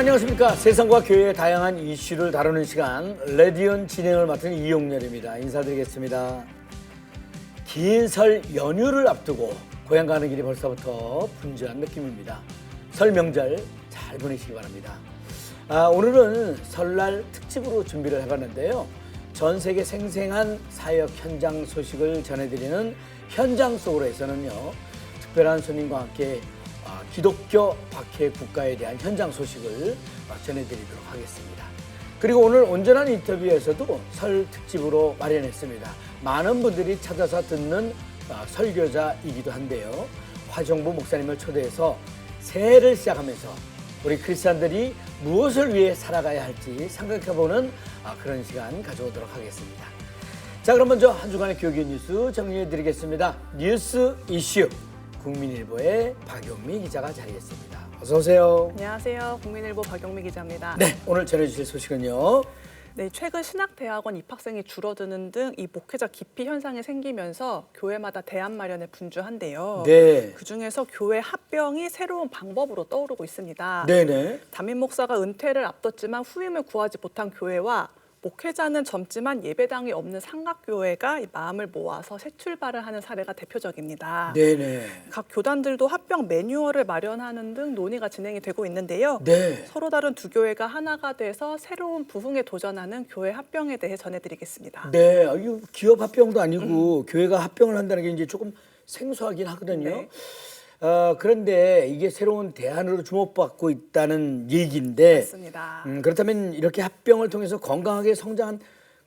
안녕하십니까. 세상과 교회의 다양한 이슈를 다루는 시간 레디언 진행을 맡은 이용렬입니다. 인사드리겠습니다. 긴 설 연휴를 앞두고 고향 가는 길이 벌써부터 분주한 느낌입니다. 설 명절 잘 보내시기 바랍니다. 오늘은 설날 특집으로 준비를 해봤는데요. 전 세계 생생한 사역 현장 소식을 전해드리는 현장 속으로에서는요, 특별한 손님과 함께 기독교 박해 국가에 대한 현장 소식을 전해드리도록 하겠습니다. 그리고 오늘 온전한 인터뷰에서도 설 특집으로 마련했습니다. 많은 분들이 찾아서 듣는 설교자이기도 한데요. 화정부 목사님을 초대해서 새해를 시작하면서 우리 크리스찬들이 무엇을 위해 살아가야 할지 생각해보는 그런 시간 가져오도록 하겠습니다. 자, 그럼 먼저 한 주간의 교육 뉴스 정리해드리겠습니다. 뉴스 이슈 국민일보의 박용미 기자가 자리했습니다. 어서 오세요. 안녕하세요. 국민일보 박용미 기자입니다. 네, 오늘 전해주실 소식은요. 네, 최근 신학대학원 입학생이 줄어드는 등 이 목회자 기피 현상이 생기면서 교회마다 대안 마련에 분주한데요. 네. 그중에서 교회 합병이 새로운 방법으로 떠오르고 있습니다. 네네. 담임 목사가 은퇴를 앞뒀지만 후임을 구하지 못한 교회와 목회자는 젊지만 예배당이 없는 삼각교회가 마음을 모아서 새 출발을 하는 사례가 대표적입니다. 네네. 각 교단들도 합병 매뉴얼을 마련하는 등 논의가 진행이 되고 있는데요. 네. 서로 다른 두 교회가 하나가 돼서 새로운 부흥에 도전하는 교회 합병에 대해 전해드리겠습니다. 네, 이 기업 합병도 아니고 교회가 합병을 한다는 게 이제 조금 생소하긴 하거든요. 네. 그런데 이게 새로운 대안으로 주목받고 있다는 얘기인데, 맞습니다. 그렇다면 이렇게 합병을 통해서 건강하게 성장한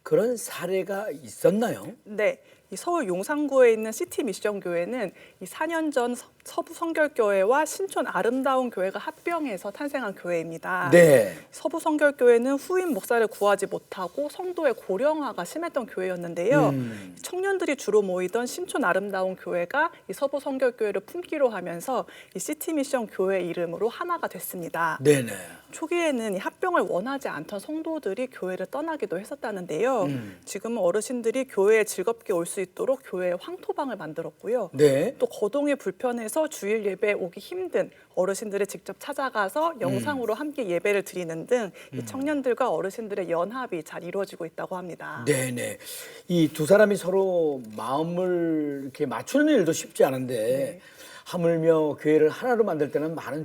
그런 사례가 있었나요? 네. 이 서울 용산구에 있는 시티 미션 교회는 이 4년 전 서부 성결교회와 신촌 아름다운 교회가 합병해서 탄생한 교회입니다. 네. 서부 성결교회는 후임 목사를 구하지 못하고 성도의 고령화가 심했던 교회였는데요. 청년들이 주로 모이던 신촌 아름다운 교회가 이 서부 성결교회를 품기로 하면서 이 시티 미션 교회 이름으로 하나가 됐습니다. 네네. 초기에는 이 합병을 원하지 않던 성도들이 교회를 떠나기도 했었다는데요. 지금은 어르신들이 교회에 즐겁게 올 수 있도록 교회에 황토방을 만들었고요. 네. 또 거동이 불편해서 주일 예배에 오기 힘든 어르신들을 직접 찾아가서 영상으로 함께 예배를 드리는 등 이 청년들과 어르신들의 연합이 잘 이루어지고 있다고 합니다. 네네. 이 두 사람이 서로 마음을 이렇게 맞추는 일도 쉽지 않은데, 네. 하물며 교회를 하나로 만들 때는 많은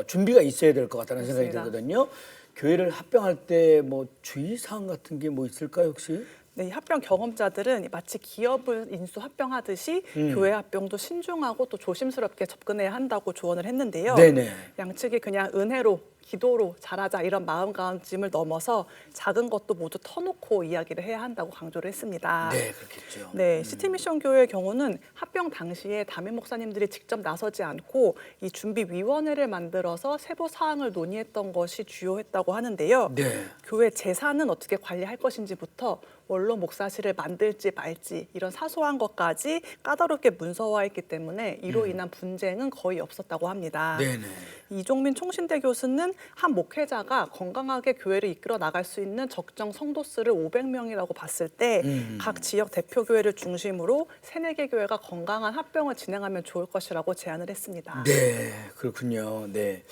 준비가 있어야 될 것 같다는 생각이 맞습니다. 들거든요. 교회를 합병할 때 뭐 주의사항 같은 게 뭐 있을까요, 혹시? 네, 이 합병 경험자들은 마치 기업을 인수 합병하듯이 교회 합병도 신중하고 또 조심스럽게 접근해야 한다고 조언을 했는데요. 네네. 양측이 그냥 은혜로 기도로 잘하자 이런 마음가짐을 넘어서 작은 것도 모두 터놓고 이야기를 해야 한다고 강조를 했습니다. 네, 그렇겠죠. 네, 시티미션 교회의 경우는 합병 당시에 담임 목사님들이 직접 나서지 않고 이 준비위원회를 만들어서 세부 사항을 논의했던 것이 주요했다고 하는데요. 네. 교회 재산은 어떻게 관리할 것인지부터 원로 목사실을 만들지 말지 이런 사소한 것까지 까다롭게 문서화했기 때문에 이로 인한 분쟁은 거의 없었다고 합니다. 네네. 이종민 총신대 교수는 한 목회자가 건강하게 교회를 이끌어 나갈 수 있는 적정 성도 수를 500명이라고 봤을 때 각 지역 대표 교회를 중심으로 3-4개 교회가 건강한 합병을 진행하면 좋을 것이라고 제안을 했습니다. 네, 그렇군요. 네.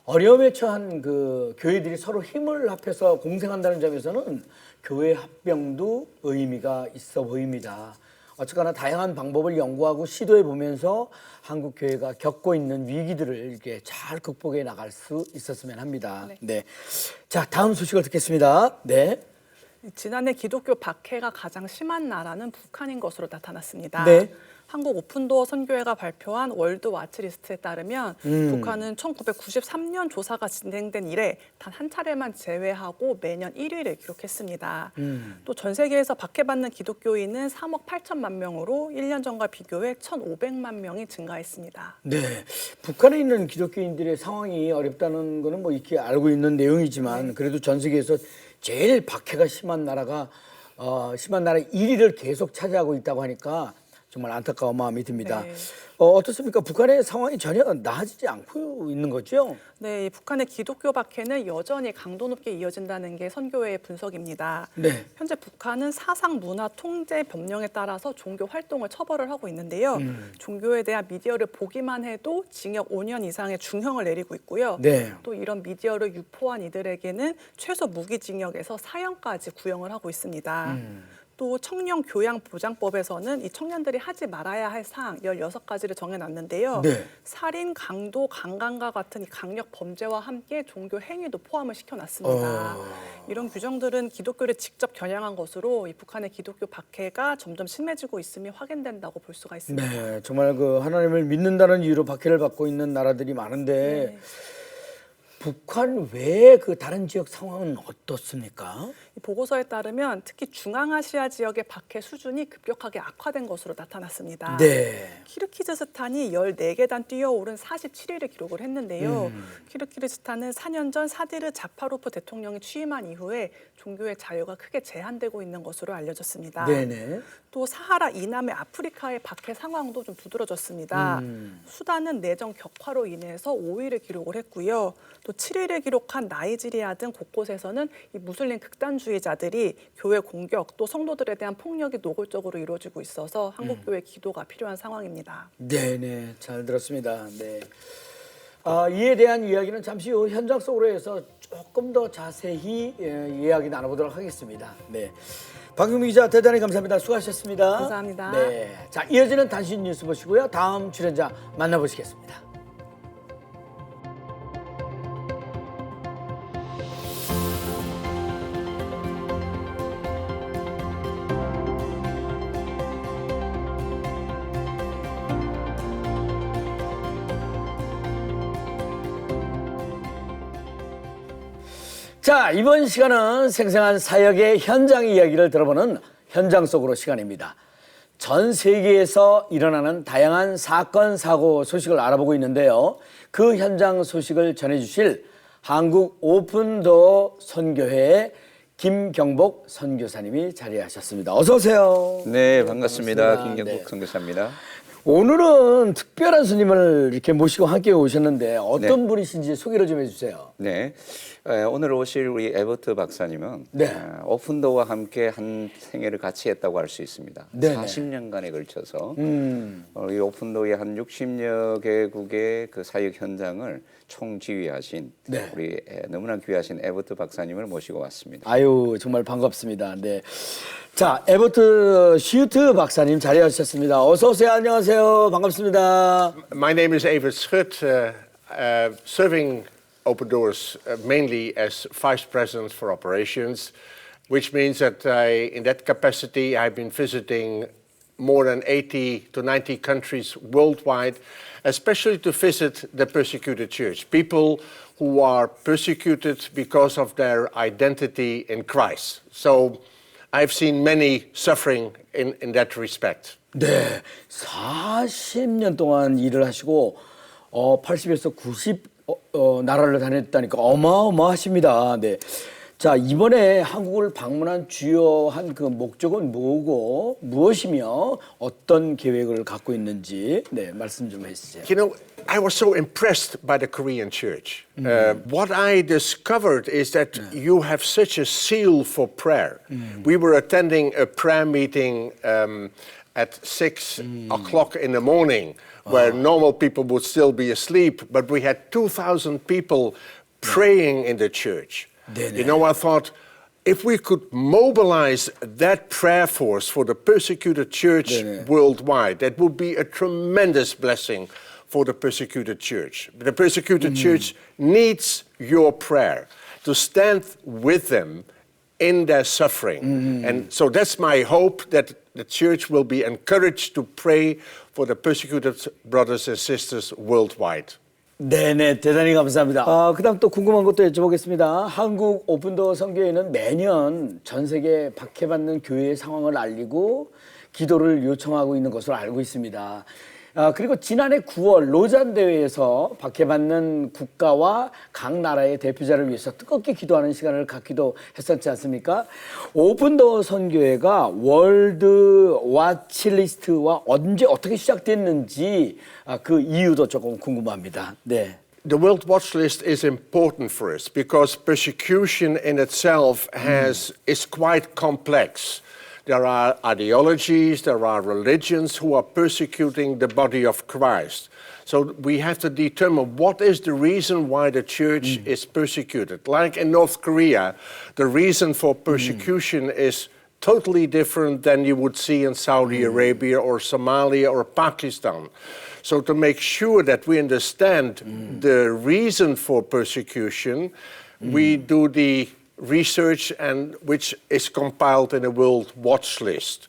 어려움에 처한 그 교회들이 서로 힘을 합해서 공생한다는 점에서는 교회 합병도 의미가 있어 보입니다. 어쨌거나 다양한 방법을 연구하고 시도해 보면서 한국 교회가 겪고 있는 위기들을 이렇게 잘 극복해 나갈 수 있었으면 합니다. 네. 네. 자, 다음 소식을 듣겠습니다. 네. 지난해 기독교 박해가 가장 심한 나라는 북한인 것으로 나타났습니다. 네. 한국 오픈도어 선교회가 발표한 월드 와치리스트에 따르면 북한은 1993년 조사가 진행된 이래 단 한 차례만 제외하고 매년 1위를 기록했습니다. 또 전 세계에서 박해받는 기독교인은 3억 8천만 명으로 1년 전과 비교해 1,500만 명이 증가했습니다. 네. 북한에 있는 기독교인들의 상황이 어렵다는 거는 뭐 이렇게 알고 있는 내용이지만 그래도 전 세계에서 제일 박해가 심한 나라가 심한 나라 1위를 계속 차지하고 있다고 하니까 정말 안타까운 마음이 듭니다. 네. 어떻습니까? 북한의 상황이 전혀 나아지지 않고 있는 거죠? 네, 이 북한의 기독교 박해는 여전히 강도 높게 이어진다는 게 선교회의 분석입니다. 네. 현재 북한은 사상 문화 통제 법령에 따라서 종교 활동을 처벌을 하고 있는데요. 종교에 대한 미디어를 보기만 해도 징역 5년 이상의 중형을 내리고 있고요. 네. 또 이런 미디어를 유포한 이들에게는 최소 무기징역에서 사형까지 구형을 하고 있습니다. 또 청년 교양 보장법에서는 이 청년들이 하지 말아야 할 사항 16가지를 정해놨는데요. 네. 살인, 강도, 강간과 같은 이 강력 범죄와 함께 종교 행위도 포함을 시켜놨습니다. 이런 규정들은 기독교를 직접 겨냥한 것으로 이 북한의 기독교 박해가 점점 심해지고 있음이 확인된다고 볼 수가 있습니다. 네, 정말 그 하나님을 믿는다는 이유로 박해를 받고 있는 나라들이 많은데 네. 북한 외에 그 다른 지역 상황은 어떻습니까? 이 보고서에 따르면 특히 중앙아시아 지역의 박해 수준이 급격하게 악화된 것으로 나타났습니다. 네. 키르기즈스탄이 14계단 뛰어오른 47일을 기록을 했는데요. 키르기즈스탄은 4년 전 사디르 자파로프 대통령이 취임한 이후에 종교의 자유가 크게 제한되고 있는 것으로 알려졌습니다. 네네. 또 사하라 이남의 아프리카의 박해 상황도 좀 두드러졌습니다. 수단은 내정 격화로 인해서 5위를 기록을 했고요. 또 7위를 기록한 나이지리아 등 곳곳에서는 이 무슬림 극단주의자들이 교회 공격 또 성도들에 대한 폭력이 노골적으로 이루어지고 있어서 한국교회 기도가 필요한 상황입니다. 네네, 잘 들었습니다. 네. 이에 대한 이야기는 잠시 후 현장 속으로 해서 조금 더 자세히 이야기 나눠보도록 하겠습니다. 네. 박용미 기자 대단히 감사합니다. 수고하셨습니다. 감사합니다. 네. 자, 이어지는 단신 뉴스 보시고요. 다음 출연자 만나보시겠습니다. 자, 이번 시간은 생생한 사역의 현장 이야기를 들어보는 현장 속으로 시간입니다. 전 세계에서 일어나는 다양한 사건, 사고 소식을 알아보고 있는데요. 그 현장 소식을 전해주실 한국 오픈도어 선교회의 김경복 선교사님이 자리하셨습니다. 어서 오세요. 네, 반갑습니다. 반갑습니다. 김경국 네. 선교사입니다. 오늘은 특별한 스님을 이렇게 모시고 함께 오셨는데 어떤 분이신지 소개를 좀 해주세요. 네, 오늘 오실 우리 에버트 박사님은 네. 오픈도어와 함께 한 생애를 같이 했다고 할 수 있습니다. 네네. 40년간에 걸쳐서 이 오픈도어의 한 60여 개국의 그 사역 현장을 총지휘하신 네. 우리 너무나 귀하신 에버트 박사님을 모시고 왔습니다. 아유, 정말 반갑습니다. 네. 자, 에버트 슈트 박사님 자리하셨습니다. 어서 오세요. 안녕하세요. 반갑습니다. My name is Evert Schut, serving Open Doors mainly as Vice President for Operations, which means that in that capacity I've been visiting more than 80 to 90 countries worldwide, especially to visit the persecuted church, people who are persecuted because of their identity in Christ. So I've seen many suffering in that respect. 네. 40년 동안 일을 하시고 80에서 90 나라를 다녔다니까 어마어마하십니다. 네. 자, 이번에 한국을 방문한 주요한 그 목적은 뭐고 무엇이며 어떤 계획을 갖고 있는지 네, 말씀 좀 해주세요. You know, I was so impressed by the Korean church. What I discovered is that you have such a zeal for prayer. We were attending a prayer meeting at 6 o'clock in the morning, where normal people would still be asleep, but we had 2,000 people praying in the church. You know, I thought, if we could mobilize that prayer force for the persecuted church worldwide, that would be a tremendous blessing for the persecuted church. The persecuted church needs your prayer to stand with them in their suffering. And so that's my hope, that the church will be encouraged to pray for the persecuted brothers and sisters worldwide. 네네, 대단히 감사합니다. 그다음 또 궁금한 것도 여쭤보겠습니다. 한국 오픈도어 선교회는 매년 전 세계 박해받는 교회의 상황을 알리고 기도를 요청하고 있는 것으로 알고 있습니다. 그리고 지난해 9월 로잔 대회에서 박해받는 국가와 각 나라의 대표자를 위해서 뜨겁게 기도하는 시간을 갖기도 했었지 않습니까? 오픈도어 선교회가 월드 와치리스트와 언제 어떻게 시작됐는지 그 이유도 조금 궁금합니다. 네. The World Watch List is important for us because persecution in itself is quite complex. There are ideologies, there are religions who are persecuting the body of Christ. So we have to determine what is the reason why the church is persecuted. Like in North Korea, the reason for persecution is totally different than you would see in Saudi Arabia or Somalia or Pakistan. So to make sure that we understand the reason for persecution, we do the research and which is compiled in a World Watch List.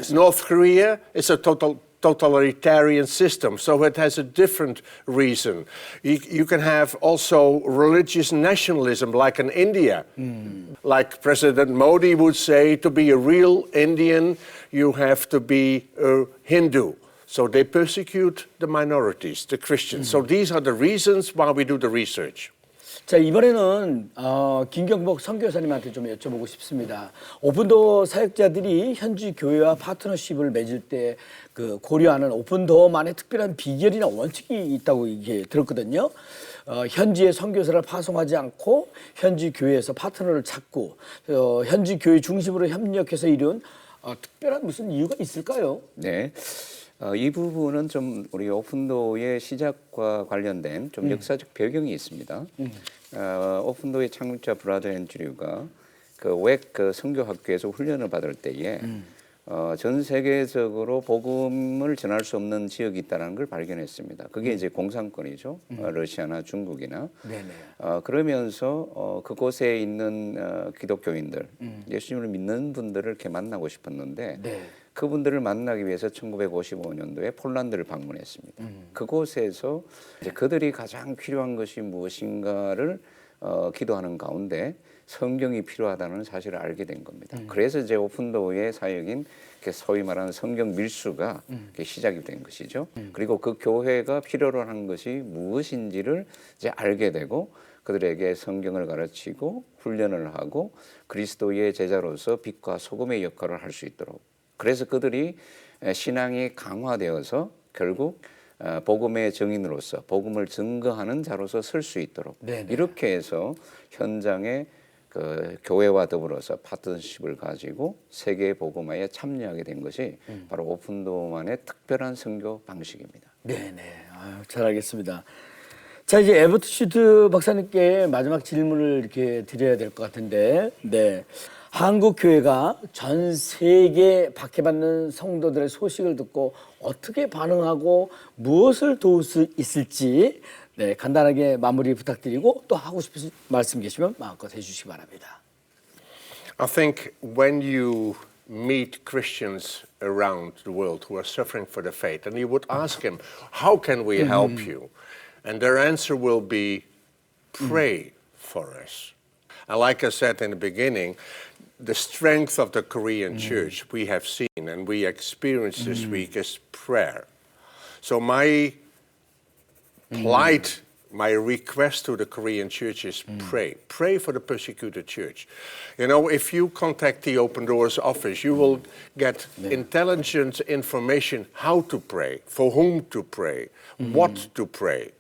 North Korea is a totalitarian system, so it has a different reason. You can have also religious nationalism, like in India. Like President Modi would say, to be a real Indian, you have to be a Hindu. So they persecute the minorities, the Christians. So these are the reasons why we do the research. 자, 이번에는 김경복 선교사님한테 좀 여쭤보고 싶습니다. 오픈도어 사역자들이 현지 교회와 파트너십을 맺을 때 그 고려하는 오픈도어만의 특별한 비결이나 원칙이 있다고 이게 들었거든요. 현지의 선교사를 파송하지 않고 현지 교회에서 파트너를 찾고 현지 교회 중심으로 협력해서 이룬 특별한 무슨 이유가 있을까요? 네. 이 부분은 좀 우리 오픈도어의 시작과 관련된 좀 역사적 배경이 있습니다. 오픈도어의 창립자 브라더 앤드류가 그 선교학교에서 훈련을 받을 때에 전 세계적으로 복음을 전할 수 없는 지역이 있다는 걸 발견했습니다. 그게 이제 공산권이죠. 러시아나 중국이나. 그러면서 그곳에 있는 기독교인들, 예수님을 믿는 분들을 이렇게 만나고 싶었는데 그분들을 만나기 위해서 1955년도에 폴란드를 방문했습니다. 그곳에서 이제 그들이 가장 필요한 것이 무엇인가를 기도하는 가운데 성경이 필요하다는 사실을 알게 된 겁니다. 그래서 이제 오픈도어의 사역인 소위 말하는 성경 밀수가 시작이 된 것이죠. 그리고 그 교회가 필요로 하는 것이 무엇인지를 이제 알게 되고 그들에게 성경을 가르치고 훈련을 하고 그리스도의 제자로서 빛과 소금의 역할을 할 수 있도록. 그래서 그들이 신앙이 강화되어서 결국 복음의 증인으로서 복음을 증거하는 자로서 설 수 있도록 이렇게 해서 현장에 그 교회와 더불어서 파트너십을 가지고 세계 복음화에 참여하게 된 것이 바로 오픈도어만의 특별한 선교 방식입니다. 네네, 잘 알겠습니다. 자, 이제 에버트 슈트 박사님께 마지막 질문을 이렇게 드려야 될 것 같은데, 네. 한국 교회가 전 세계 박해받는 성도들의 소식을 듣고 어떻게 반응하고 무엇을 도울 수 있을지 네, 간단하게 마무리 부탁드리고 또 하고 싶으신 말씀 계시면 마음껏 해주시기 바랍니다. I think when you meet Christians around the world who are suffering for the faith, and you would ask them, how can we help you? And their answer will be, pray for us. And like I said in the beginning, the strength of the Korean church we have seen and we experienced this week is prayer. So my plight, my request to the Korean church is pray. Pray for the persecuted church. You know, if you contact the Open Doors office, you will get intelligent information how to pray, for whom to pray, what to pray.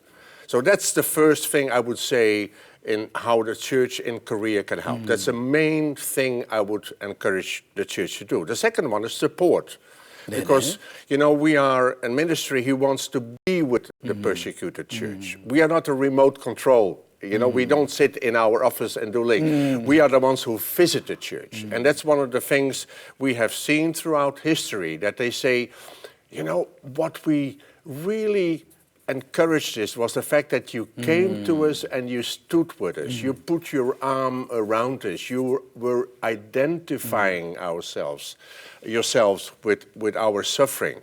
So that's the first thing I would say in how the church in Korea can help. That's the main thing I would encourage the church to do. The second one is support. Because, you know, we are a ministry who wants to be with the persecuted church. We are not a remote control. You know, we don't sit in our office and do link. We are the ones who visit the church. And that's one of the things we have seen throughout history, that they say, you know, what we really encouraged this was the fact that you came to us and you stood with us. You put your arm around us. You were identifying yourselves with our suffering.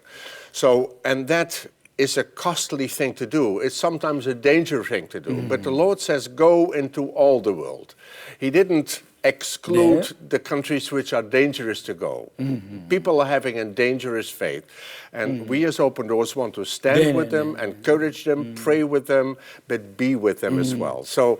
So, and that is a costly thing to do. It's sometimes a dangerous thing to do. But the Lord says, go into all the world. He didn't exclude 네. the countries which are dangerous to go. People are having a dangerous faith. And we as Open Doors want to stand 네, with them, encourage them, pray with them, but be with them as well. So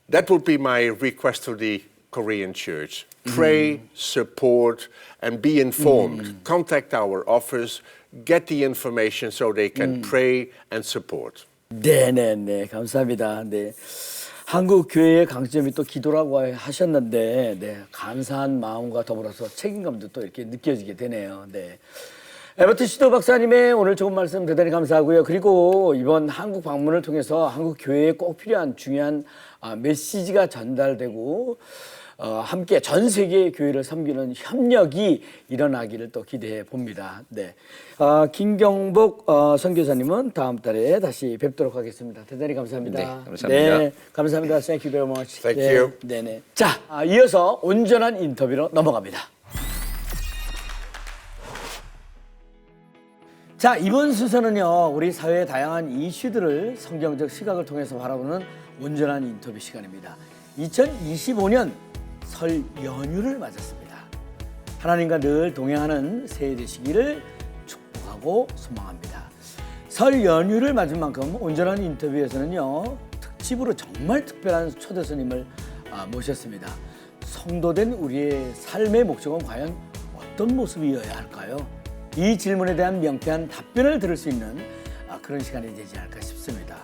that would be my request to the Korean church. Pray, support, and be informed. Contact our office, get the information so they can pray and support. 네네네, 감사합니다. 네. 한국 교회의 강점이 또 기도라고 하셨는데, 네, 감사한 마음과 더불어서 책임감도 또 이렇게 느껴지게 되네요. 네. 에버트 시도 박사님의 오늘 좋은 말씀 대단히 감사하고요. 그리고 이번 한국 방문을 통해서 한국 교회에 꼭 필요한 중요한 메시지가 전달되고 함께 전 세계의 교회를 섬기는 협력이 일어나기를 또 기대해 봅니다. 네. 김경복 선교사님은 다음 달에 다시 뵙도록 하겠습니다. 대단히 감사합니다. 네, 감사합니다. 네, 감사합니다. Thank you very much. Thank 네, you. 네네. 자, 이어서 온전한 인터뷰로 넘어갑니다. 자, 이번 순서는요, 우리 사회의 다양한 이슈들을 성경적 시각을 통해서 바라보는 온전한 인터뷰 시간입니다. 2025년 설 연휴를 맞았습니다. 하나님과 늘 동행하는 새해 되시기를 축복하고 소망합니다. 설 연휴를 맞은 만큼 온전한 인터뷰에서는요, 특집으로 정말 특별한 초대 손님을 모셨습니다. 성도된 우리의 삶의 목적은 과연 어떤 모습이어야 할까요? 이 질문에 대한 명쾌한 답변을 들을 수 있는 그런 시간이 되지 않을까 싶습니다.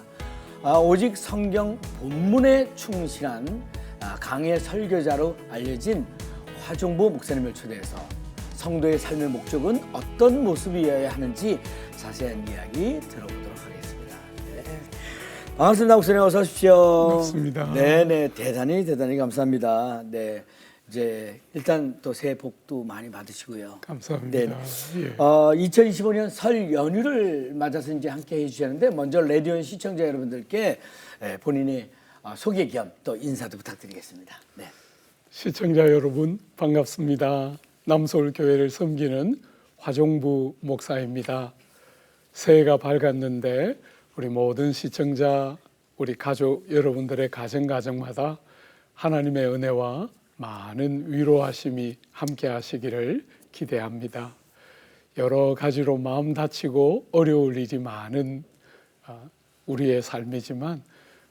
오직 성경 본문에 충실한 강의 설교자로 알려진 화종보 목사님을 초대해서 성도의 삶의 목적은 어떤 모습이어야 하는지 자세한 이야기 들어보도록 하겠습니다. 네. 반갑습니다, 목사님. 어서 오십시오. 반갑습니다. 네네, 대단히 감사합니다. 네, 이제 일단 또 새해 복도 많이 받으시고요. 감사합니다. 네. 예. 2025년 설 연휴를 맞아서 이제 함께 해주셨는데 먼저 레디온 시청자 여러분들께 본인의 소개 겸 또 인사도 부탁드리겠습니다. 네. 시청자 여러분 반갑습니다. 남서울 교회를 섬기는 화종부 목사입니다. 새해가 밝았는데 우리 모든 시청자, 우리 가족 여러분들의 가정마다 하나님의 은혜와 많은 위로하심이 함께 하시기를 기대합니다. 여러 가지로 마음 다치고 어려울 일이 많은 우리의 삶이지만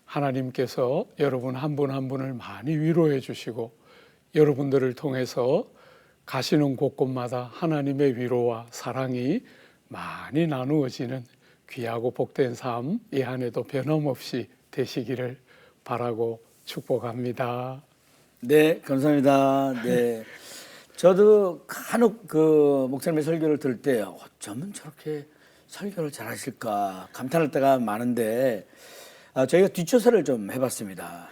하나님께서 여러분 한 분 한 분을 많이 위로해 주시고 여러분들을 통해서 가시는 곳곳마다 하나님의 위로와 사랑이 많이 나누어지는 귀하고 복된 삶 이 한 해도 변함없이 되시기를 바라고 축복합니다. 네, 감사합니다. 네. 저도 간혹 그 목사님의 설교를 들을 때 어쩌면 저렇게 설교를 잘하실까 감탄할 때가 많은데 저희가 뒷조사를 좀 해봤습니다.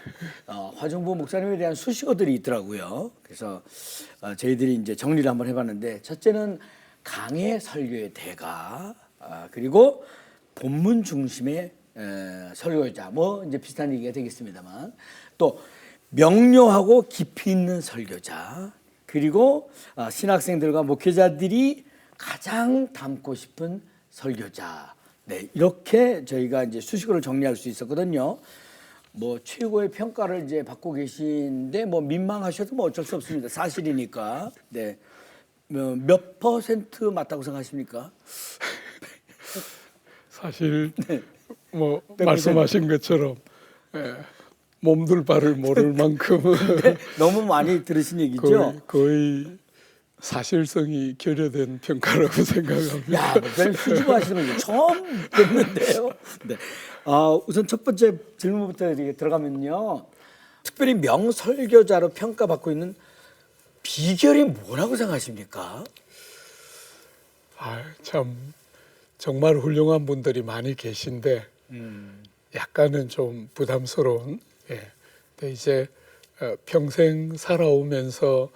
화종부 목사님에 대한 수식어들이 있더라고요. 그래서 저희들이 이제 정리를 한번 해봤는데 첫째는 강해 설교의 대가, 그리고 본문 중심의 설교자, 뭐 이제 비슷한 얘기가 되겠습니다만, 또 명료하고 깊이 있는 설교자, 그리고 신학생들과 목회자들이 가장 담고 싶은 설교자. 네, 이렇게 저희가 이제 수식어를 정리할 수 있었거든요. 뭐 최고의 평가를 이제 받고 계신데 뭐 민망하셔도 뭐 어쩔 수 없습니다. 사실이니까. 네, 몇 % 맞다고 생각하십니까? 사실 뭐 말씀하신 것처럼 몸둘 바를 모를 만큼 너무 많이 들으신 얘기죠? 거의 사실성이 결여된 평가라고 생각합니다. 야, 목사님 수줍어 하시는 거 처음 듣는데요. 네. 우선 첫 번째 질문부터 이렇게 들어가면요. 특별히 명설교자로 평가받고 있는 비결이 뭐라고 생각하십니까? 참 정말 훌륭한 분들이 많이 계신데 약간은 좀 부담스러운. 근데 이제 평생 살아오면서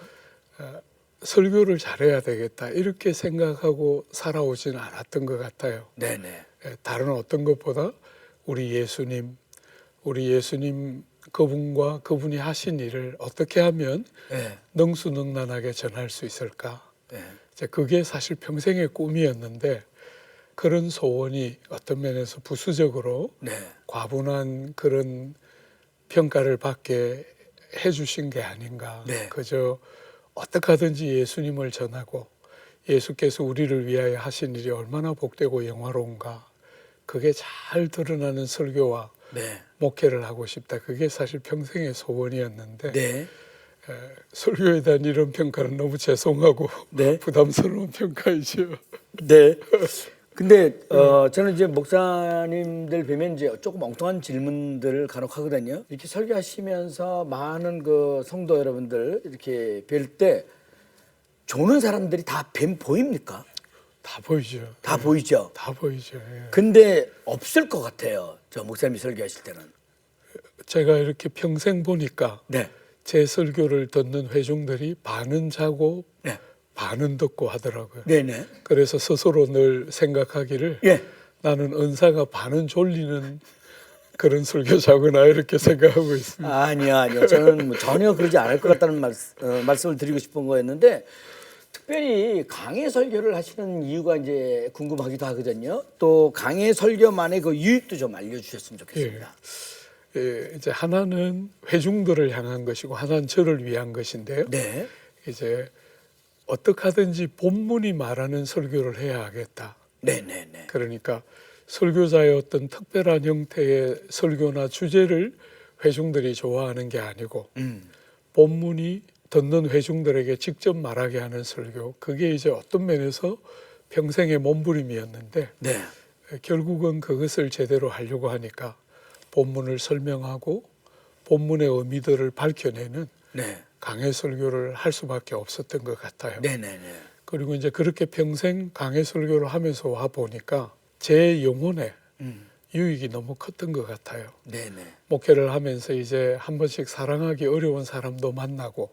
설교를 잘해야 되겠다 이렇게 생각하고 살아오지는 않았던 것 같아요. 네네. 다른 어떤 것보다 우리 예수님 그분과 그분이 하신 일을 어떻게 하면 네. 능수능란하게 전할 수 있을까? 네. 이제 그게 사실 평생의 꿈이었는데 그런 소원이 어떤 면에서 부수적으로 네. 과분한 그런 평가를 받게 해주신 게 아닌가. 네. 그저 어떻게 하든지 예수님을 전하고 예수께서 우리를 위하여 하신 일이 얼마나 복되고 영화로운가. 그게 잘 드러나는 설교와 네. 목회를 하고 싶다. 그게 사실 평생의 소원이었는데 네. 설교에 대한 이런 평가는 너무 죄송하고 네. 부담스러운 평가이죠. 네. 근데 저는 이제 목사님들 뵈면 이제 조금 엉뚱한 질문들을 간혹 하거든요. 이렇게 설교하시면서 많은 그 성도 여러분들 이렇게 뵐 때 조는 사람들이 다 보입니까? 다 보이죠. 다 보이죠. 다 보이죠. 예. 근데 없을 것 같아요. 저 목사님이 설교하실 때는. 제가 이렇게 평생 보니까 네. 제 설교를 듣는 회중들이 반은 자고 네. 반은 듣고 하더라고요. 네네. 그래서 스스로 늘 생각하기를 예. 나는 은사가 반은 졸리는 그런 설교자구나 이렇게 생각하고 있습니다. 아니요. 저는 뭐 전혀 그러지 않을 것 같다는 말씀을 드리고 싶은 거였는데 특별히 강해 설교를 하시는 이유가 이제 궁금하기도 하거든요. 또 강해 설교만의 그 유익도 좀 알려주셨으면 좋겠습니다. 예, 이제 하나는 회중들을 향한 것이고 하나는 저를 위한 것인데요. 네. 이제 어떻게 하든지 본문이 말하는 설교를 해야 하겠다. 네네네. 그러니까 설교자의 어떤 특별한 형태의 설교나 주제를 회중들이 좋아하는 게 아니고 본문이 듣는 회중들에게 직접 말하게 하는 설교. 그게 이제 어떤 면에서 평생의 몸부림이었는데 네. 결국은 그것을 제대로 하려고 하니까 본문을 설명하고 본문의 의미들을 밝혀내는 네. 강해 설교를 할 수밖에 없었던 것 같아요. 네네네. 그리고 이제 그렇게 평생 강해 설교를 하면서 와 보니까 제 영혼에 유익이 너무 컸던 것 같아요. 네네. 목회를 하면서 이제 한 번씩 사랑하기 어려운 사람도 만나고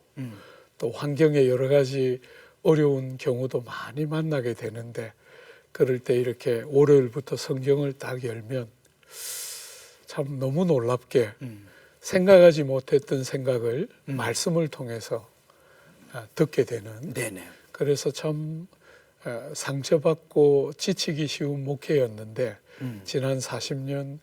또 환경에 여러 가지 어려운 경우도 많이 만나게 되는데 그럴 때 이렇게 월요일부터 성경을 딱 열면 참 너무 놀랍게 생각하지 못했던 생각을 말씀을 통해서 듣게 되는 네네. 그래서 참 상처받고 지치기 쉬운 목회였는데 지난 40년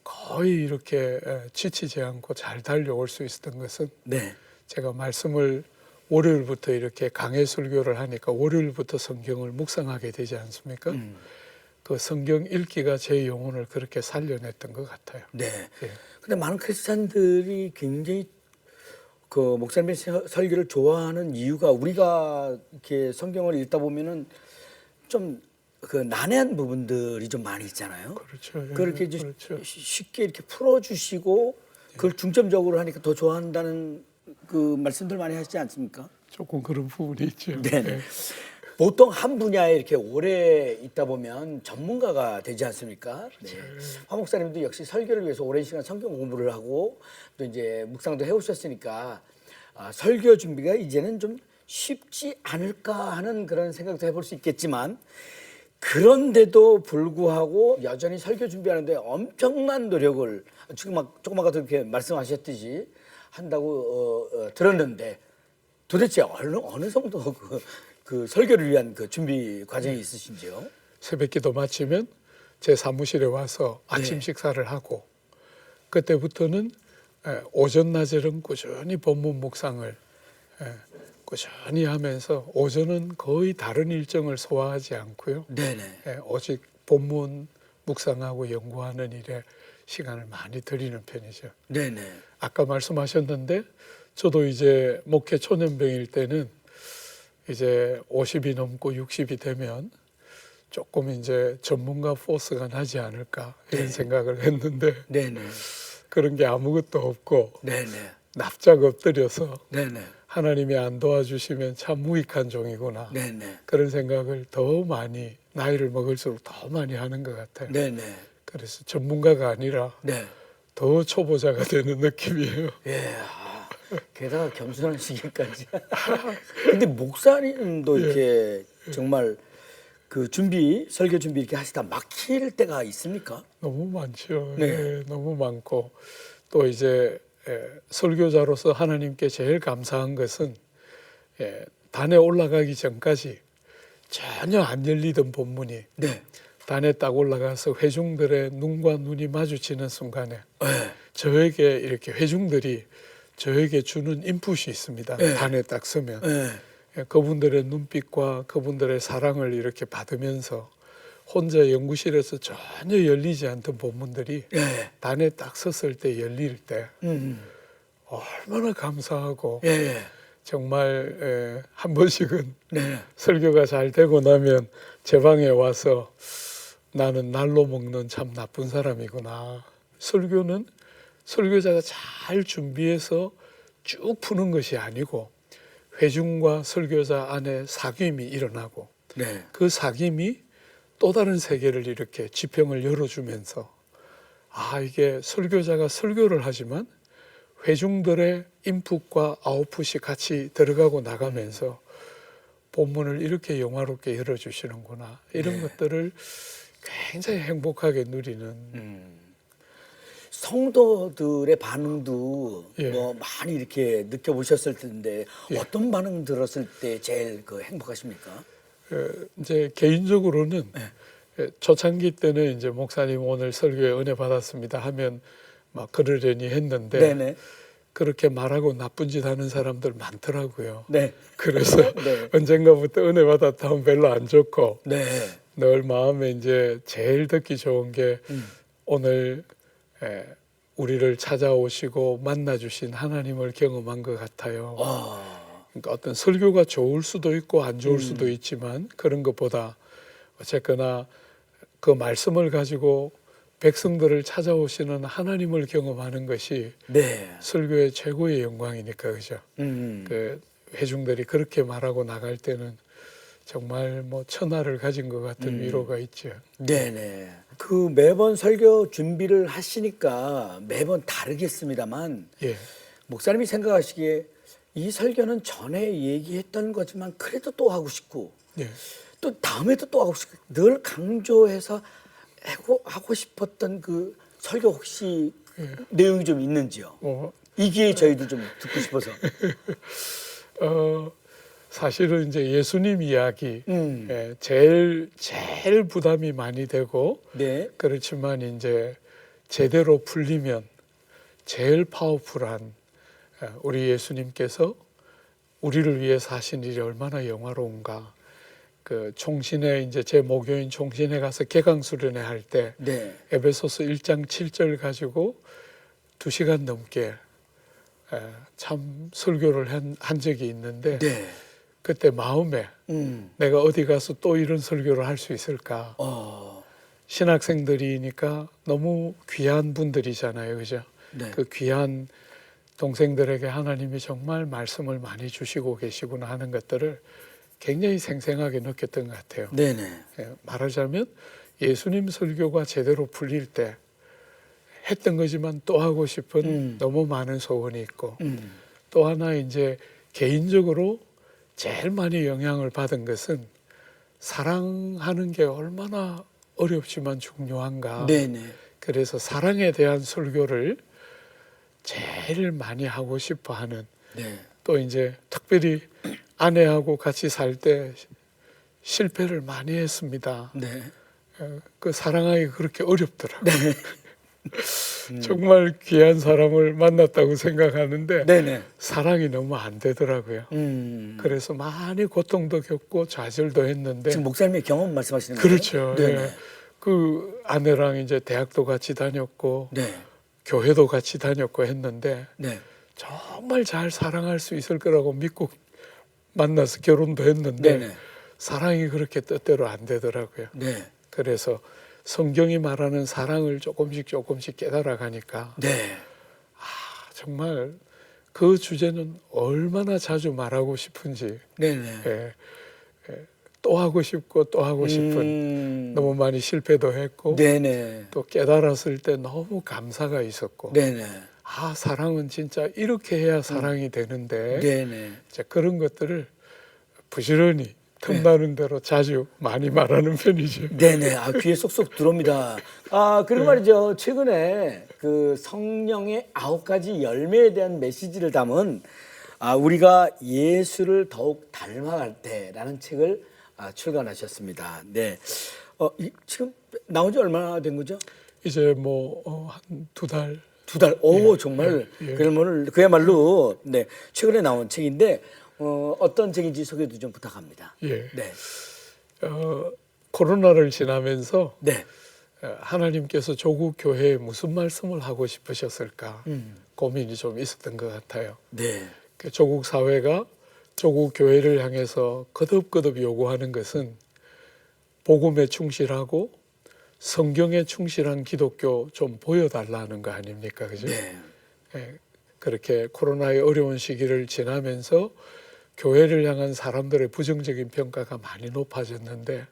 거의 이렇게 지치지 않고 잘 달려올 수 있었던 것은 네. 제가 말씀을 월요일부터 이렇게 강해 설교를 하니까 월요일부터 성경을 묵상하게 되지 않습니까? 그 성경 읽기가 제 영혼을 그렇게 살려냈던 것 같아요. 네. 예. 근데 많은 크리스찬들이 굉장히 그 목사님의 설교를 좋아하는 이유가 우리가 이렇게 성경을 읽다 보면은 좀 그 난해한 부분들이 좀 많이 있잖아요. 그렇죠. 예, 그렇게 이제 그렇죠. 쉽게 이렇게 풀어주시고 그걸 중점적으로 하니까 더 좋아한다는 그 말씀들 많이 하시지 않습니까? 조금 그런 부분이 있죠. 네네. 예. 보통 한 분야에 이렇게 오래 있다 보면 전문가가 되지 않습니까? 네. 화 목사님도 역시 설교를 위해서 오랜 시간 성경 공부를 하고 또 이제 묵상도 해오셨으니까 설교 준비가 이제는 좀 쉽지 않을까 하는 그런 생각도 해볼 수 있겠지만 그런데도 불구하고 여전히 설교 준비하는데 엄청난 노력을 지금 막 조금 아까도 이렇게 말씀하셨듯이 한다고 들었는데 도대체 어느 정도 그 설교를 위한 그 준비 과정이 있으신지요? 새벽기도 마치면 제 사무실에 와서 아침 식사를 하고 그때부터는 오전 낮에는 꾸준히 본문 묵상을 꾸준히 하면서 오전은 거의 다른 일정을 소화하지 않고요. 네네. 오직 본문 묵상하고 연구하는 일에 시간을 많이 들이는 편이죠. 네네. 아까 말씀하셨는데 저도 이제 목회 초년병일 때는 이제 50이 넘고 60이 되면 조금 이제 전문가 포스가 나지 않을까 이런 생각을 했는데 네네. 그런 게 아무것도 없고 네네. 납작 엎드려서 네네. 하나님이 안 도와주시면 참 무익한 종이구나 네네. 그런 생각을 더 많이 나이를 먹을수록 더 많이 하는 것 같아요. 네네. 그래서 전문가가 아니라 네. 더 초보자가 되는 느낌이에요. 예. 게다가 겸손한 시기까지. 근데 목사님도 이렇게 정말 그 설교 준비 이렇게 하시다 막힐 때가 있습니까? 너무 많죠. 네. 예, 너무 많고 또 이제 설교자로서 하나님께 제일 감사한 것은 단에 올라가기 전까지 전혀 안 열리던 본문이 네. 단에 딱 올라가서 회중들의 눈과 눈이 마주치는 순간에 네. 저에게 이렇게 회중들이 저에게 주는 인풋이 있습니다. 예. 단에 딱 서면. 예. 예, 그분들의 눈빛과 그분들의 사랑을 이렇게 받으면서 혼자 연구실에서 전혀 열리지 않던 본문들이 예. 단에 딱 섰을 때 열릴 때 음. 얼마나 감사하고 예. 예. 정말 한 번씩은 네. 설교가 잘 되고 나면 제 방에 와서 나는 날로 먹는 참 나쁜 사람이구나. 설교는 설교자가 잘 준비해서 쭉 푸는 것이 아니고 회중과 설교자 안에 사귐이 일어나고 네. 그 사귐이 또 다른 세계를 이렇게 지평을 열어주면서 아 이게 설교자가 설교를 하지만 회중들의 인풋과 아웃풋이 같이 들어가고 나가면서 본문을 이렇게 영화롭게 열어주시는구나 이런 것들을 굉장히 행복하게 누리는 성도들의 반응도 예. 뭐 많이 이렇게 느껴보셨을 텐데 예. 어떤 반응 들었을 때 제일 그 행복하십니까? 이제 개인적으로는 초창기 때는 이제 목사님 오늘 설교에 은혜 받았습니다 하면 막 그러려니 했는데 네네. 그렇게 말하고 나쁜 짓 하는 사람들 많더라고요. 네. 그래서 네. 언젠가부터 은혜 받았다 하면 별로 안 좋고 네. 늘 마음에 이제 제일 듣기 좋은 게 오늘 우리를 찾아오시고 만나주신 하나님을 경험한 것 같아요. 그러니까 어떤 설교가 좋을 수도 있고 안 좋을 수도 있지만 그런 것보다 어쨌거나 그 말씀을 가지고 백성들을 찾아오시는 하나님을 경험하는 것이 네. 설교의 최고의 영광이니까 그죠. 그 회중들이 그렇게 말하고 나갈 때는 정말 뭐 천하를 가진 것 같은 위로가 있죠. 네네. 그 매번 설교 준비를 하시니까 매번 다르겠습니다만 예, 목사님이 생각하시기에 이 설교는 전에 얘기했던 거지만 그래도 또 하고 싶고 예. 또 다음에도 또 하고 싶고 늘 강조해서 하고 싶었던 그 설교 혹시 내용이 좀 있는지요? 이 기회에 저희도 좀 듣고 싶어서. 사실은 이제 예수님 이야기 제일 부담이 많이 되고 네. 그렇지만 이제 제대로 풀리면 제일 파워풀한 우리 예수님께서 우리를 위해서 하신 일이 얼마나 영화로운가. 그 총신회 이제 제 모교인 총신회 가서 개강 수련회 할 때 네. 에베소서 1장 7절 가지고 2시간 넘게 참 설교를 한 적이 있는데 네. 그때 마음에 내가 어디 가서 또 이런 설교를 할 수 있을까? 신학생들이니까 너무 귀한 분들이잖아요, 그죠? 네. 그 귀한 동생들에게 하나님이 정말 말씀을 많이 주시고 계시구나 하는 것들을 굉장히 생생하게 느꼈던 것 같아요. 네네. 말하자면 예수님 설교가 제대로 풀릴 때 했던 거지만 또 하고 싶은 너무 많은 소원이 있고 또 하나 이제 개인적으로 제일 많이 영향을 받은 것은 사랑하는 게 얼마나 어렵지만 중요한가. 네네. 그래서 사랑에 대한 설교를 제일 많이 하고 싶어 하는 네. 또 이제 특별히 아내하고 같이 살 때 실패를 많이 했습니다. 네. 그 사랑하기 그렇게 어렵더라고요. 정말 귀한 사람을 만났다고 생각하는데 네네. 사랑이 너무 안 되더라고요. 그래서 많이 고통도 겪고 좌절도 했는데 지금 목사님의 경험 말씀하시는 거예요? 그렇죠. 네네. 예. 그 아내랑 이제 대학도 같이 다녔고 네. 교회도 같이 다녔고 했는데 네. 정말 잘 사랑할 수 있을 거라고 믿고 만나서 결혼도 했는데 네네. 사랑이 그렇게 뜻대로 안 되더라고요. 네. 그래서 성경이 말하는 사랑을 조금씩 깨달아 가니까 네. 정말 그 주제는 얼마나 자주 말하고 싶은지 네네. 또 하고 싶고 또 하고 싶은 너무 많이 실패도 했고 네네. 또 깨달았을 때 너무 감사가 있었고 네네. 사랑은 진짜 이렇게 해야 사랑이 되는데 네네. 이제 그런 것들을 부지런히 틈나는 대로 자주 많이 말하는 편이죠. 네네. 귀에 쏙쏙 들어옵니다. 그리고 말이죠. 최근에 그 성령의 9가지 열매에 대한 메시지를 담은 우리가 예수를 더욱 닮아갈 때라는 책을 출간하셨습니다. 네. 지금 나온 지 얼마나 된 거죠? 이제 뭐 한 2달 2달. 오, 정말 그야말로 네, 최근에 나온 책인데 어떤 책인지 소개도 좀 부탁합니다. 예. 네. 코로나를 지나면서 네. 하나님께서 조국 교회에 무슨 말씀을 하고 싶으셨을까 고민이 좀 있었던 것 같아요. 네. 그 조국 사회가 조국 교회를 향해서 거듭거듭 요구하는 것은 복음에 충실하고 성경에 충실한 기독교 좀 보여달라는 거 아닙니까? 그죠? 네. 예, 그렇게 코로나의 어려운 시기를 지나면서 교회를 향한 사람들의 부정적인 평가가 많이 높아졌는데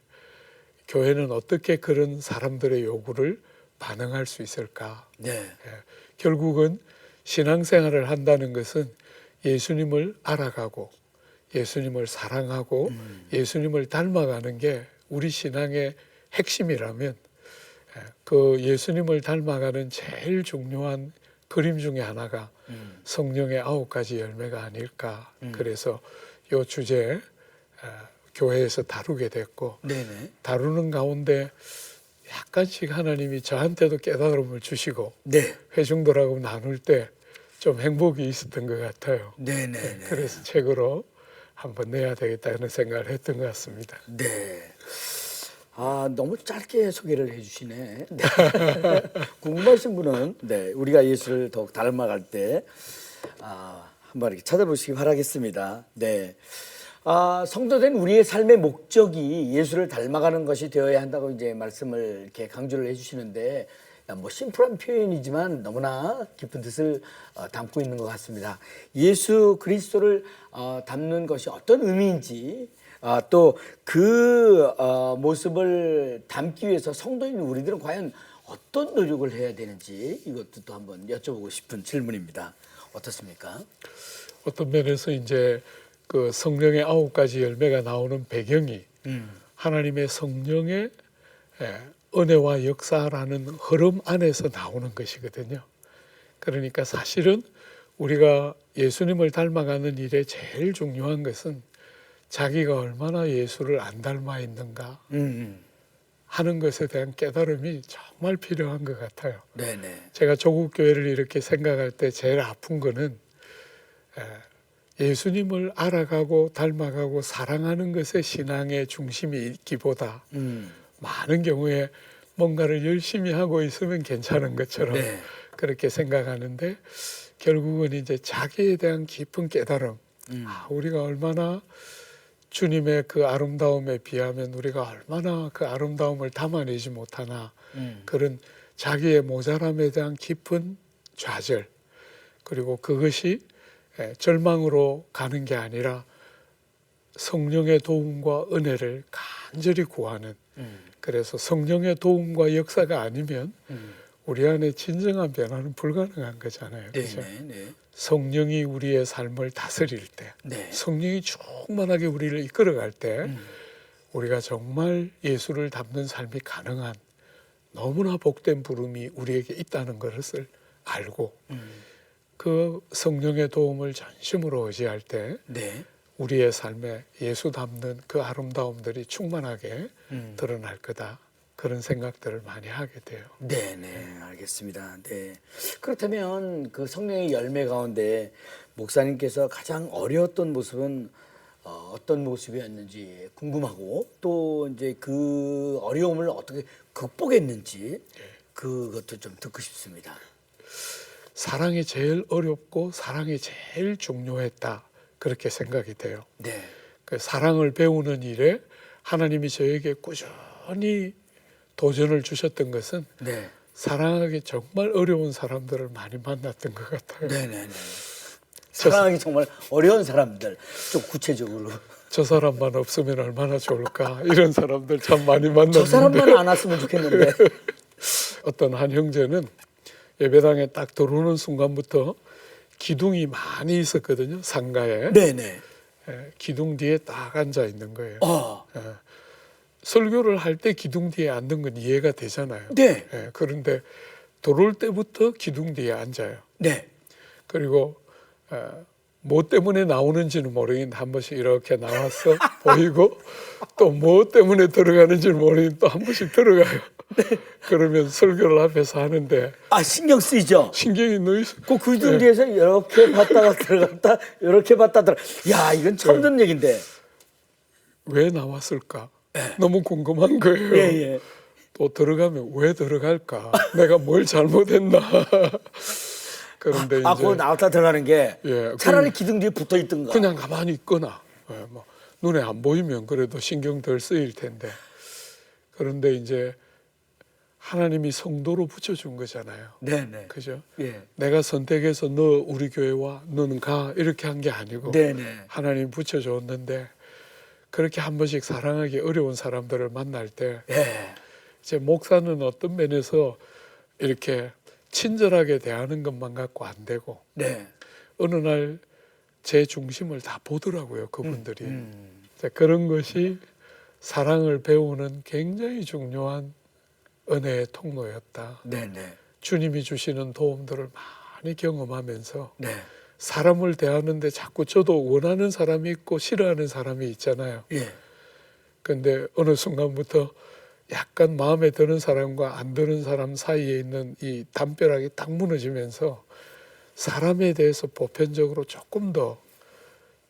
교회는 어떻게 그런 사람들의 요구를 반응할 수 있을까? 네. 예, 결국은 신앙생활을 한다는 것은 예수님을 알아가고 예수님을 사랑하고 예수님을 닮아가는 게 우리 신앙의 핵심이라면 그 예수님을 닮아가는 제일 중요한 그림 중에 하나가 성령의 9가지 열매가 아닐까. 그래서 이 주제 교회에서 다루게 됐고 네네. 다루는 가운데 약간씩 하나님이 저한테도 깨달음을 주시고 네. 회중들하고 나눌 때 좀 행복이 있었던 것 같아요. 네네. 그래서 책으로 한번 내야 되겠다는 생각을 했던 것 같습니다. 네. 아, 너무 짧게 소개를 해주시네. 네. 궁금하신 분은 네, 우리가 예수를 더욱 닮아갈 때 한번 이렇게 찾아보시기 바라겠습니다. 네. 성도된 우리의 삶의 목적이 예수를 닮아가는 것이 되어야 한다고 이제 말씀을 이렇게 강조를 해주시는데 뭐 심플한 표현이지만 너무나 깊은 뜻을 담고 있는 것 같습니다. 예수 그리스도를 담는 것이 어떤 의미인지 또 그 모습을 담기 위해서 성도인 우리들은 과연 어떤 노력을 해야 되는지 이것도 또 한번 여쭤보고 싶은 질문입니다. 어떻습니까? 어떤 면에서 이제 그 성령의 9가지 열매가 나오는 배경이 하나님의 성령의 은혜와 역사라는 흐름 안에서 나오는 것이거든요. 그러니까 사실은 우리가 예수님을 닮아가는 일에 제일 중요한 것은 자기가 얼마나 예수를 안 닮아 있는가 하는 것에 대한 깨달음이 정말 필요한 것 같아요. 네네. 제가 조국 교회를 이렇게 생각할 때 제일 아픈 거는 예수님을 알아가고 닮아가고 사랑하는 것에 신앙의 중심이 있기보다 많은 경우에 뭔가를 열심히 하고 있으면 괜찮은 것처럼 네. 그렇게 생각하는데 결국은 이제 자기에 대한 깊은 깨달음, 우리가 얼마나 주님의 그 아름다움에 비하면 우리가 얼마나 그 아름다움을 담아내지 못하나 그런 자기의 모자람에 대한 깊은 좌절, 그리고 그것이 절망으로 가는 게 아니라 성령의 도움과 은혜를 간절히 구하는, 그래서 성령의 도움과 역사가 아니면 우리 안에 진정한 변화는 불가능한 거잖아요. 그렇죠? 네네. 성령이 우리의 삶을 다스릴 때, 네. 성령이 충만하게 우리를 이끌어갈 때 우리가 정말 예수를 닮는 삶이 가능한 너무나 복된 부름이 우리에게 있다는 것을 알고 그 성령의 도움을 전심으로 의지할 때 네. 우리의 삶에 예수 닮는 그 아름다움들이 충만하게 드러날 거다. 그런 생각들을 많이 하게 돼요. 네네, 알겠습니다. 네. 그렇다면 그 성령의 열매 가운데 목사님께서 가장 어려웠던 모습은 어떤 모습이었는지 궁금하고 또 이제 그 어려움을 어떻게 극복했는지 그것도 좀 듣고 싶습니다. 사랑이 제일 어렵고 사랑이 제일 중요했다. 그렇게 생각이 돼요. 네. 그 사랑을 배우는 일에 하나님이 저에게 꾸준히 도전을 주셨던 것은 네. 사랑하기 정말 어려운 사람들을 많이 만났던 것 같아요. 네네네. 사랑하기 정말 어려운 사람들 좀 구체적으로. 저 사람만 없으면 얼마나 좋을까 이런 사람들 참 많이 만났는데 저 사람만 안 왔으면 좋겠는데. 어떤 한 형제는 예배당에 딱 들어오는 순간부터 기둥이 많이 있었거든요. 상가에. 네네. 기둥 뒤에 딱 앉아 있는 거예요. 설교를 할 때 기둥 뒤에 앉는 건 이해가 되잖아요. 네. 그런데 들어올 때부터 기둥 뒤에 앉아요. 네. 그리고 뭐 때문에 나오는지는 모르겠는데 한 번씩 이렇게 나와서 보이고 또 뭐 때문에 들어가는지는 모르겠는데 또 한 번씩 들어가요. 그러면 설교를 앞에서 하는데 아, 신경 쓰이죠? 신경이 놓여서 그 귀등 뒤에서 이렇게 봤다가 들어갔다, 이렇게 봤다 들어. 야, 이건 처음 듣는 얘긴데. 왜 나왔을까? 너무 궁금한 거예요. 예, 예. 또 들어가면 왜 들어갈까? 내가 뭘 잘못했나? 그런데 이제 그거 나왔다 들어가는 게 예, 차라리 기둥 뒤에 붙어 있던가. 그냥 가만히 있거나 뭐 눈에 안 보이면 그래도 신경 덜 쓰일 텐데. 그런데 이제 하나님이 성도로 붙여준 거잖아요. 네네. 그죠? 예. 내가 선택해서 너 우리 교회 와, 너는 가 이렇게 한 게 아니고 네네. 하나님 붙여줬는데 그렇게 한 번씩 사랑하기 어려운 사람들을 만날 때 예. 이제 목사는 어떤 면에서 이렇게 친절하게 대하는 것만 갖고 안 되고 네. 어느 날 제 중심을 다 보더라고요, 그분들이. 이제 그런 것이 사랑을 배우는 굉장히 중요한 은혜의 통로였다. 네네. 주님이 주시는 도움들을 많이 경험하면서 네. 사람을 대하는데 자꾸 저도 원하는 사람이 있고 싫어하는 사람이 있잖아요. 예. 근데 어느 순간부터 약간 마음에 드는 사람과 안 드는 사람 사이에 있는 이 담벼락이 딱 무너지면서 사람에 대해서 보편적으로 조금 더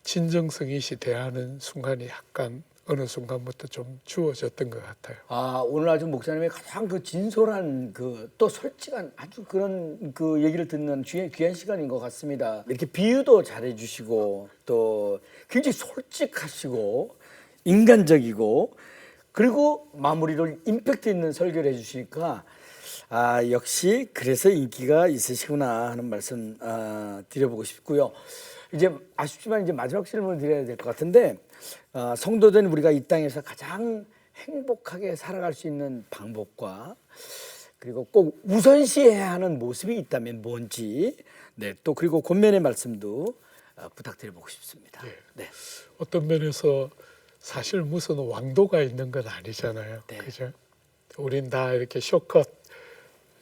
진정성 있이 대하는 순간이 약간 어느 순간부터 좀 주어졌던 것 같아요. 아, 오늘 아주 목사님의 가장 그 진솔한 또 솔직한 아주 그런 그 얘기를 듣는 귀한 시간인 것 같습니다. 이렇게 비유도 잘해주시고 또 굉장히 솔직하시고 인간적이고 그리고 마무리를 임팩트 있는 설교를 해주시니까 아, 역시 그래서 인기가 있으시구나 하는 말씀 드려보고 싶고요. 이제 아쉽지만 이제 마지막 질문을 드려야 될 것 같은데 성도된 우리가 이 땅에서 가장 행복하게 살아갈 수 있는 방법과 그리고 꼭 우선시해야 하는 모습이 있다면 뭔지 네, 또 그리고 권면의 말씀도 부탁드려보고 싶습니다. 네. 어떤 면에서 사실 무슨 왕도가 있는 건 아니잖아요. 네. 그죠? 우린 다 이렇게 쇼컷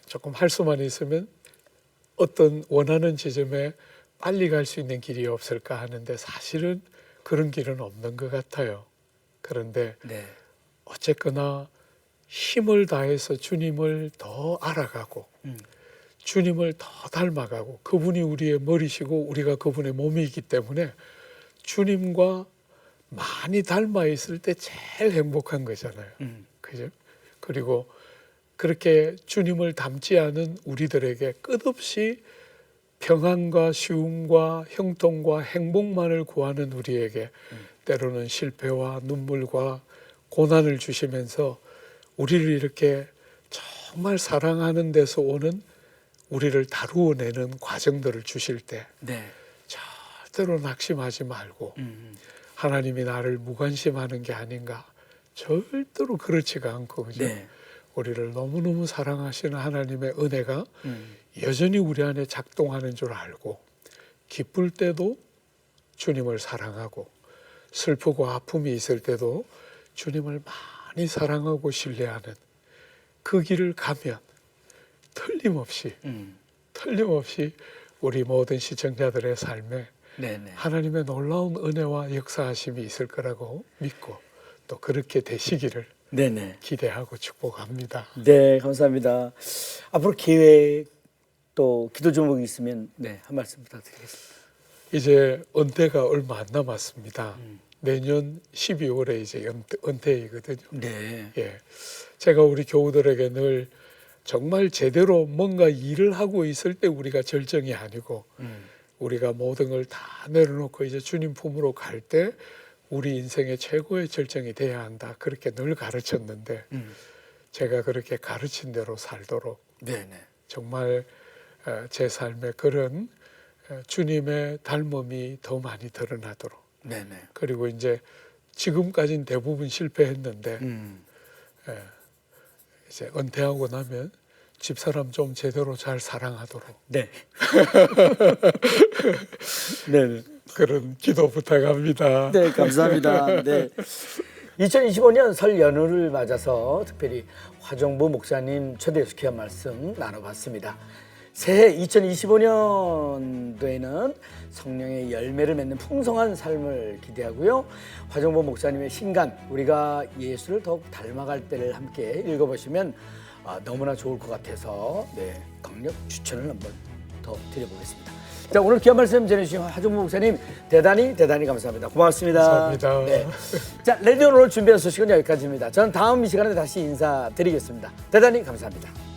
조금 할 수만 있으면 어떤 원하는 지점에 빨리 갈 수 있는 길이 없을까 하는데 사실은 그런 길은 없는 것 같아요. 그런데 네. 어쨌거나 힘을 다해서 주님을 더 알아가고 주님을 더 닮아가고 그분이 우리의 머리시고 우리가 그분의 몸이기 때문에 주님과 많이 닮아 있을 때 제일 행복한 거잖아요. 그죠? 그리고 그렇게 주님을 닮지 않은 우리들에게 끝없이 평안과 쉬움과 형통과 행복만을 구하는 우리에게 때로는 실패와 눈물과 고난을 주시면서 우리를 이렇게 정말 사랑하는 데서 오는 우리를 다루어내는 과정들을 주실 때 네. 절대로 낙심하지 말고 하나님이 나를 무관심하는 게 아닌가 절대로 그렇지가 않고 그죠? 네. 우리를 너무너무 사랑하시는 하나님의 은혜가 여전히 우리 안에 작동하는 줄 알고 기쁠 때도 주님을 사랑하고 슬프고 아픔이 있을 때도 주님을 많이 사랑하고 신뢰하는 그 길을 가면 틀림없이 우리 모든 시청자들의 삶에 네네. 하나님의 놀라운 은혜와 역사하심이 있을 거라고 믿고 또 그렇게 되시기를 네네. 기대하고 축복합니다. 네, 감사합니다. 앞으로 계획 또 기도 제목이 있으면 네, 한 말씀 부탁드리겠습니다. 이제 은퇴가 얼마 안 남았습니다. 내년 12월에 이제 은퇴이거든요. 네. 예, 제가 우리 교우들에게 늘 정말 제대로 뭔가 일을 하고 있을 때 우리가 절정이 아니고 우리가 모든 걸 다 내려놓고 이제 주님 품으로 갈 때 우리 인생의 최고의 절정이 돼야 한다. 그렇게 늘 가르쳤는데 제가 그렇게 가르친 대로 살도록 네네. 정말 제 삶에 그런 주님의 닮음이 더 많이 드러나도록 네네. 그리고 이제 지금까지는 대부분 실패했는데 이제 은퇴하고 나면 집사람 좀 제대로 잘 사랑하도록 네. 네. 그런 기도 부탁합니다. 네, 감사합니다. 네. 2025년 설 연휴를 맞아서 특별히 화정보 목사님 초대해서 귀한 말씀 나눠봤습니다. 새해 2025년도에는 성령의 열매를 맺는 풍성한 삶을 기대하고요. 화정보 목사님의 신간 우리가 예수를 더욱 닮아갈 때를 함께 읽어보시면 너무나 좋을 것 같아서 네, 강력 추천을 한번 더 드려보겠습니다. 자, 오늘 귀한 말씀 전해주신 하종무 목사님 대단히 감사합니다. 고맙습니다. 감사합니다. 네. 자, 레디온 오늘 준비한 소식은 여기까지입니다. 저는 다음 이 시간에 다시 인사드리겠습니다. 대단히 감사합니다.